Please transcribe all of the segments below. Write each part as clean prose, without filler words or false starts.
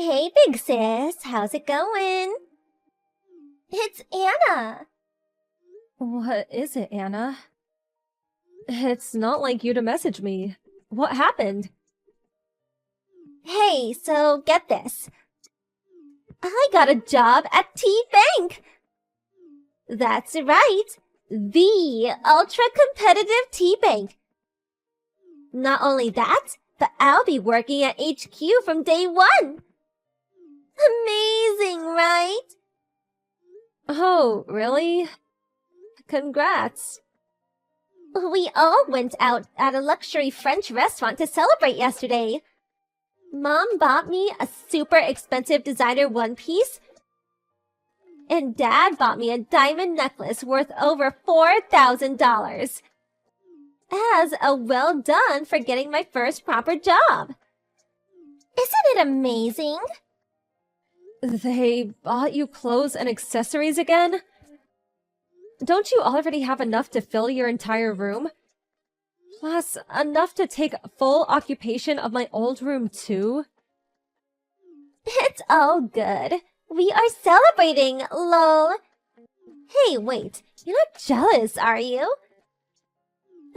Hey, big sis, how's it going? It's Anna. What is it, Anna? It's not like you to message me. What happened? Hey, so get this. I got a job at T-Bank. That's right, the ultra-competitive T-Bank. Not only that, but I'll be working at HQ from day one. Amazing, right? Oh, really? Congrats. We all went out at a luxury French restaurant to celebrate yesterday. Mom bought me a super expensive designer one piece, and Dad bought me a diamond necklace worth over $4,000. As a well done for getting my first proper job. Isn't it amazing? They bought you clothes and accessories again? Don't you already have enough to fill your entire room? Plus, enough to take full occupation of my old room, too? It's all good. We are celebrating, lol. Hey, wait, you're not jealous, are you?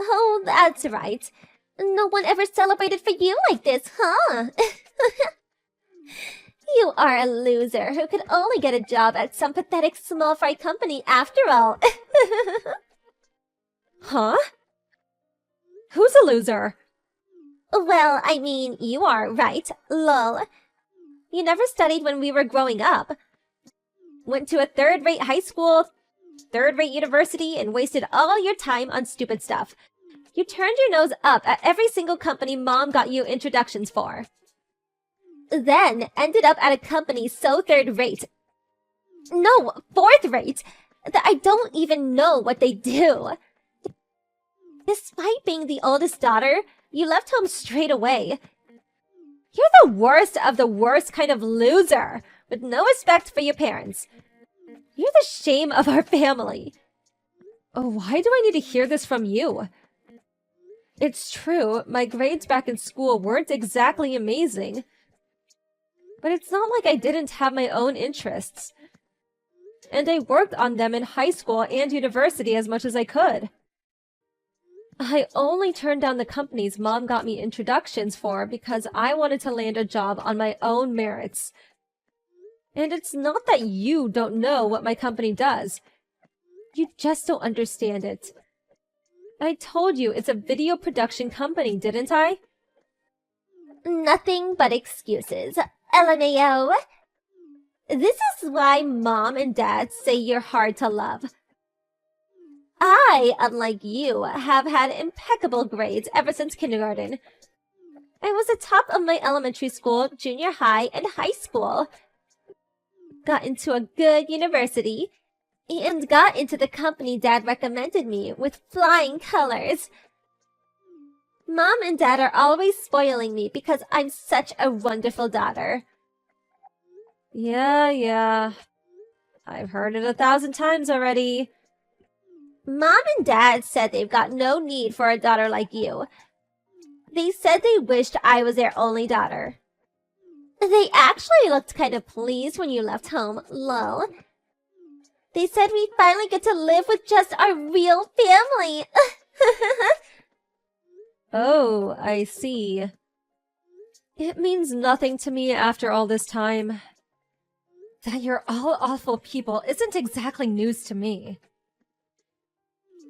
Oh, that's right. No one ever celebrated for you like this, huh? You are a loser who could only get a job at some pathetic small fry company after all. Huh? Who's a loser? Well, I mean, you are, right? Lol. You never studied when we were growing up. Went to a third-rate high school, third-rate university, and wasted all your time on stupid stuff. You turned your nose up at every single company Mom got you introductions for. Then ended up at a company so third-rate. No, fourth-rate, that I don't even know what they do. Despite being the oldest daughter, you left home straight away. You're the worst of the worst kind of loser, with no respect for your parents. You're the shame of our family. Oh, why do I need to hear this from you? It's true, my grades back in school weren't exactly amazing. But it's not like I didn't have my own interests. And I worked on them in high school and university as much as I could. I only turned down the companies Mom got me introductions for because I wanted to land a job on my own merits. And it's not that you don't know what my company does. You just don't understand it. I told you it's a video production company, didn't I? Nothing but excuses. LMAO. This is why Mom and Dad say you're hard to love. I, unlike you, have had impeccable grades ever since kindergarten. I was the top of my elementary school, junior high, and high school. Got into a good university, and got into the company Dad recommended me with flying colors. Mom and Dad are always spoiling me because I'm such a wonderful daughter. Yeah. I've heard it 1,000 times already. Mom and Dad said they've got no need for a daughter like you. They said they wished I was their only daughter. They actually looked kind of pleased when you left home, lol. They said we'd finally get to live with just our real family. Oh, I see. It means nothing to me after all this time. That you're all awful people isn't exactly news to me.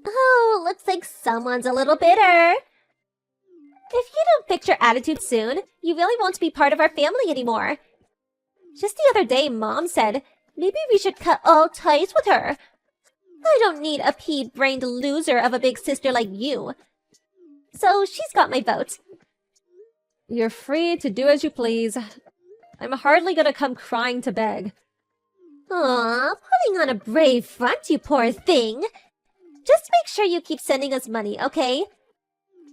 Oh, looks like someone's a little bitter. If you don't fix your attitude soon, you really won't be part of our family anymore. Just the other day, Mom said, maybe we should cut all ties with her. I don't need a pea-brained loser of a big sister like you. So she's got my vote. You're free to do as you please. I'm hardly gonna come crying to beg. Aw, putting on a brave front, you poor thing. Just make sure you keep sending us money, okay?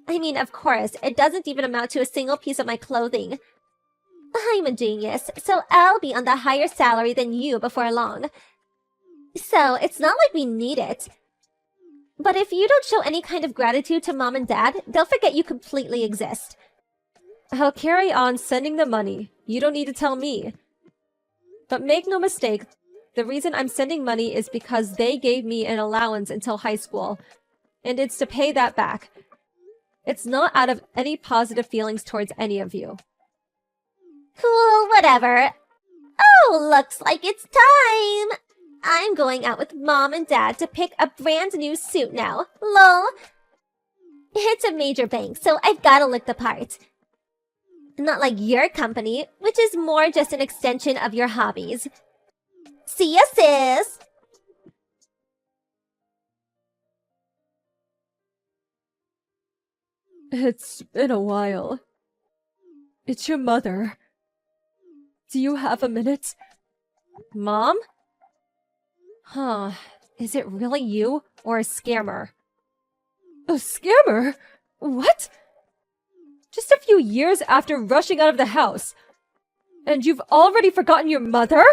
I mean, of course, it doesn't even amount to a single piece of my clothing. I'm a genius, so I'll be on the higher salary than you before long. So it's not like we need it. But if you don't show any kind of gratitude to Mom and Dad, they'll forget you completely exist. I'll carry on sending the money. You don't need to tell me. But make no mistake, the reason I'm sending money is because they gave me an allowance until high school, and it's to pay that back. It's not out of any positive feelings towards any of you. Cool, whatever. Oh, looks like it's time! I'm going out with Mom and Dad to pick a brand new suit now. Lol. It's a major bank, so I've gotta look the part. Not like your company, which is more just an extension of your hobbies. See ya, sis! It's been a while. It's your mother. Do you have a minute? Mom? Huh. Is it really you or a scammer? A scammer? What? Just a few years after rushing out of the house. And you've already forgotten your mother?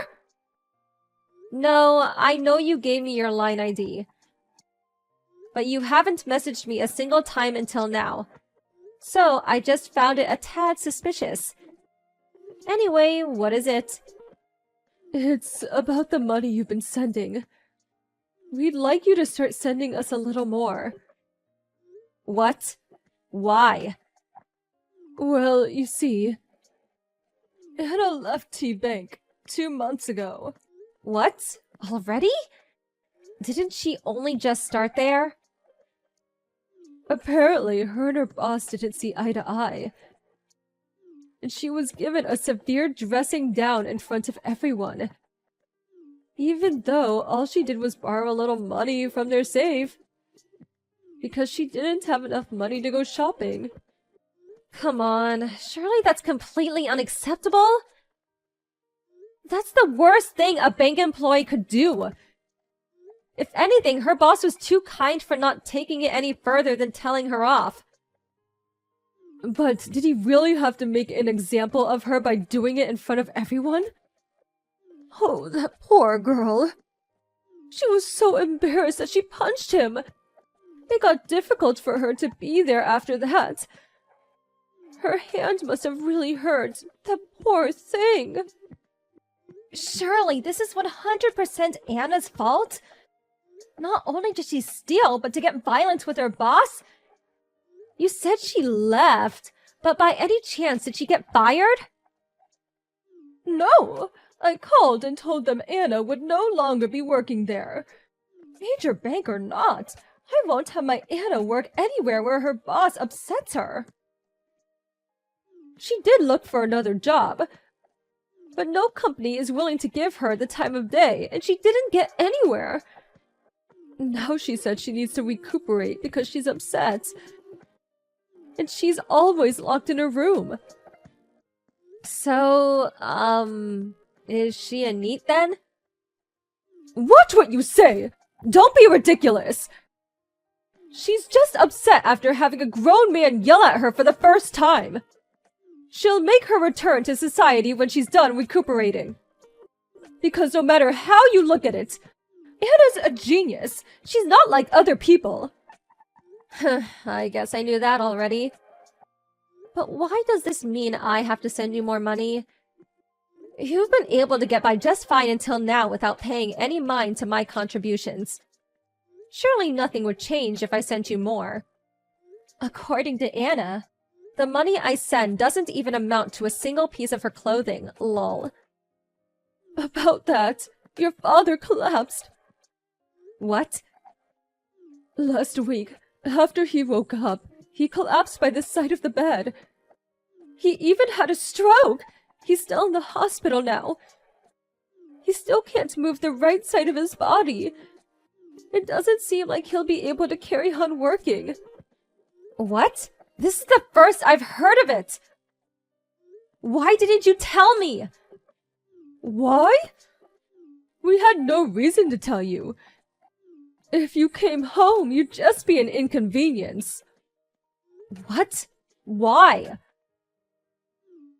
No, I know you gave me your line ID. But you haven't messaged me a single time until now. So I just found it a tad suspicious. Anyway, what is it? It's about the money you've been sending. We'd like you to start sending us a little more. What? Why? Well, you see, Anna left T-Bank 2 months ago. What? Already? Didn't she only just start there? Apparently, her and her boss didn't see eye to eye. And she was given a severe dressing down in front of everyone. Even though all she did was borrow a little money from their safe. Because she didn't have enough money to go shopping. Come on, surely that's completely unacceptable? That's the worst thing a bank employee could do. If anything, her boss was too kind for not taking it any further than telling her off. But did he really have to make an example of her by doing it in front of everyone? Oh, that poor girl. She was so embarrassed that she punched him. It got difficult for her to be there after that. Her hand must have really hurt. That poor thing. Surely this is 100% Anna's fault? Not only did she steal, but to get violent with her boss? You said she left, but by any chance did she get fired? No, I called and told them Anna would no longer be working there. Major bank or not, I won't have my Anna work anywhere where her boss upsets her. She did look for another job, but no company is willing to give her the time of day, and she didn't get anywhere. Now she said she needs to recuperate because she's upset. And she's always locked in her room. So, is she a NEET then? Watch what you say! Don't be ridiculous! She's just upset after having a grown man yell at her for the first time. She'll make her return to society when she's done recuperating. Because no matter how you look at it, Anna's a genius. She's not like other people. I guess I knew that already. But why does this mean I have to send you more money? You've been able to get by just fine until now without paying any mind to my contributions. Surely nothing would change if I sent you more. According to Anna, the money I send doesn't even amount to a single piece of her clothing, lol. About that, your father collapsed. What? Last week, after he woke up, he collapsed by the side of the bed. He even had a stroke! He's still in the hospital now. He still can't move the right side of his body. It doesn't seem like he'll be able to carry on working. What? This is the first I've heard of it! Why didn't you tell me? Why? We had no reason to tell you. If you came home, you'd just be an inconvenience. What? Why?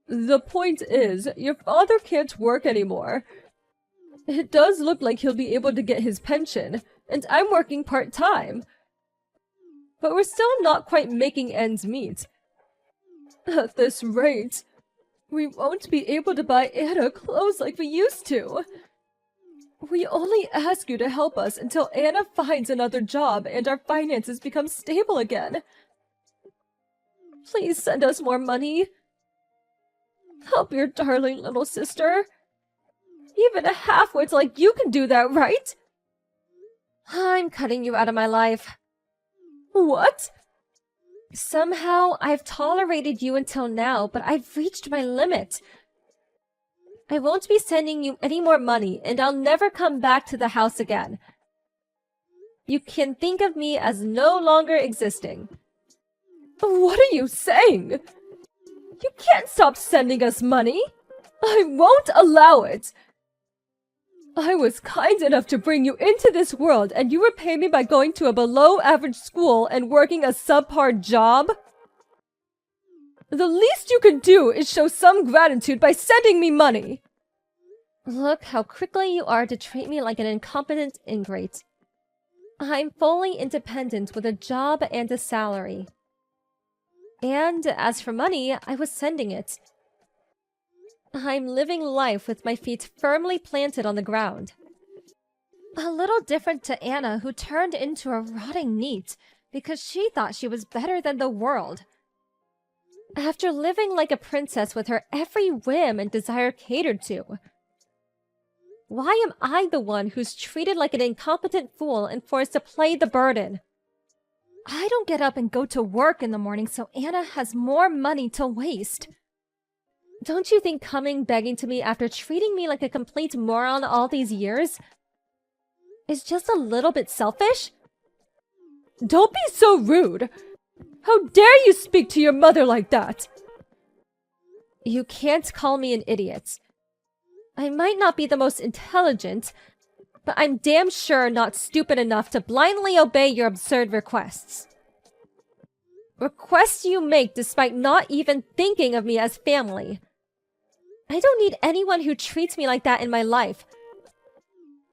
The point is, your father can't work anymore. It does look like he'll be able to get his pension, and I'm working part-time. But we're still not quite making ends meet. At this rate, we won't be able to buy Anna clothes like we used to. We only ask you to help us until Anna finds another job and our finances become stable again. Please send us more money. Help your darling little sister. Even a half-wit like you can do that, right? I'm cutting you out of my life. What? Somehow, I've tolerated you until now, but I've reached my limit. I won't be sending you any more money, and I'll never come back to the house again. You can think of me as no longer existing. What are you saying? You can't stop sending us money. I won't allow it. I was kind enough to bring you into this world, and you repay me by going to a below-average school and working a subpar job? The least you can do is show some gratitude by sending me money. Look how quickly you are to treat me like an incompetent ingrate. I'm fully independent with a job and a salary. And as for money, I was sending it. I'm living life with my feet firmly planted on the ground. A little different to Anna, who turned into a rotting neat because she thought she was better than the world. After living like a princess with her every whim and desire catered to. Why am I the one who's treated like an incompetent fool and forced to play the burden? I don't get up and go to work in the morning so Anna has more money to waste. Don't you think coming begging to me after treating me like a complete moron all these years is just a little bit selfish? Don't be so rude! How dare you speak to your mother like that? You can't call me an idiot. I might not be the most intelligent, but I'm damn sure not stupid enough to blindly obey your absurd requests. Requests you make despite not even thinking of me as family. I don't need anyone who treats me like that in my life.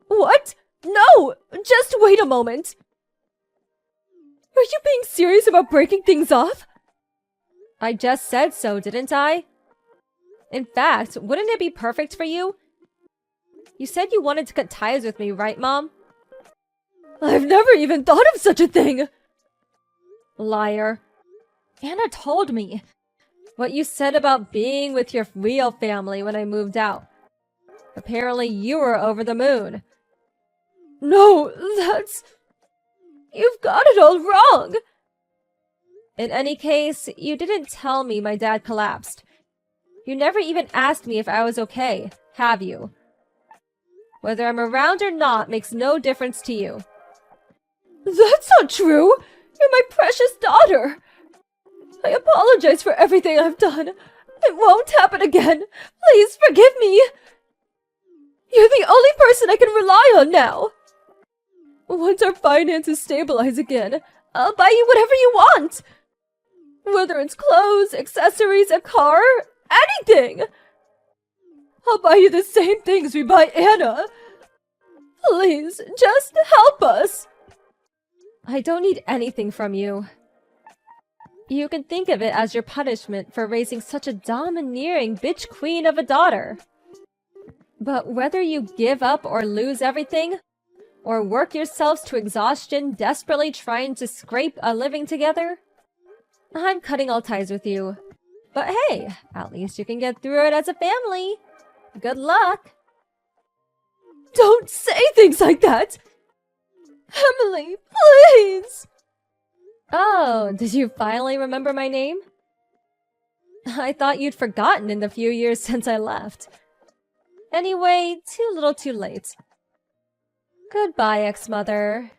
What? No! Just wait a moment! Are you being serious about breaking things off? I just said so, didn't I? In fact, wouldn't it be perfect for you? You said you wanted to cut ties with me, right, Mom? I've never even thought of such a thing! Liar. Anna told me. What you said about being with your real family when I moved out. Apparently you were over the moon. No, that's... You've got it all wrong! In any case, you didn't tell me my dad collapsed. You never even asked me if I was okay, have you? Whether I'm around or not makes no difference to you. That's not true! You're my precious daughter! I apologize for everything I've done. It won't happen again. Please forgive me. You're the only person I can rely on now. Once our finances stabilize again, I'll buy you whatever you want. Whether it's clothes, accessories, a car, anything. I'll buy you the same things we buy Anna. Please, just help us. I don't need anything from you. You can think of it as your punishment for raising such a domineering bitch queen of a daughter. But whether you give up or lose everything, or work yourselves to exhaustion desperately trying to scrape a living together, I'm cutting all ties with you. But hey, at least you can get through it as a family. Good luck. Don't say things like that! Emily, please! Oh, did you finally remember my name? I thought you'd forgotten in the few years since I left. Anyway, too little too late. Goodbye, ex-mother.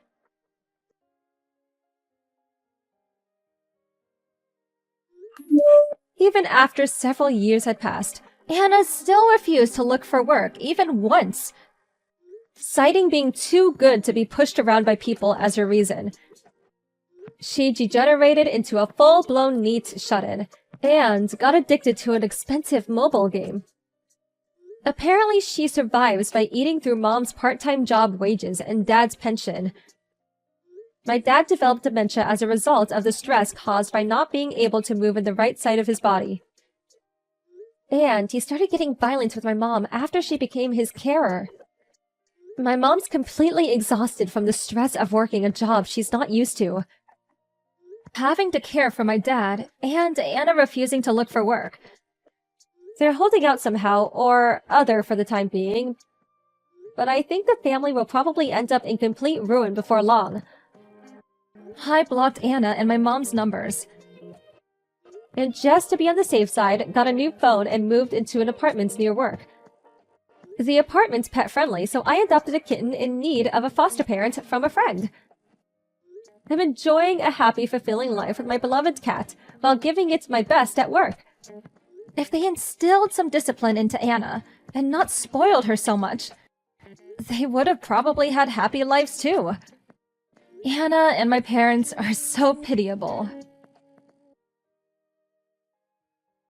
Even after several years had passed, Anna still refused to look for work, even once, citing being too good to be pushed around by people as her reason. She degenerated into a full-blown neat shut-in, and got addicted to an expensive mobile game. Apparently she survives by eating through Mom's part-time job wages and Dad's pension. My dad developed dementia as a result of the stress caused by not being able to move in the right side of his body. And he started getting violent with my mom after she became his carer. My mom's completely exhausted from the stress of working a job she's not used to. Having to care for my dad, and Anna refusing to look for work. They're holding out somehow, or other for the time being, but I think the family will probably end up in complete ruin before long. I blocked Anna and my mom's numbers. And just to be on the safe side, got a new phone and moved into an apartment near work. The apartment's pet-friendly, so I adopted a kitten in need of a foster parent from a friend. I'm enjoying a happy, fulfilling life with my beloved cat, while giving it my best at work. If they instilled some discipline into Anna, and not spoiled her so much, they would have probably had happy lives too. Anna and my parents are so pitiable.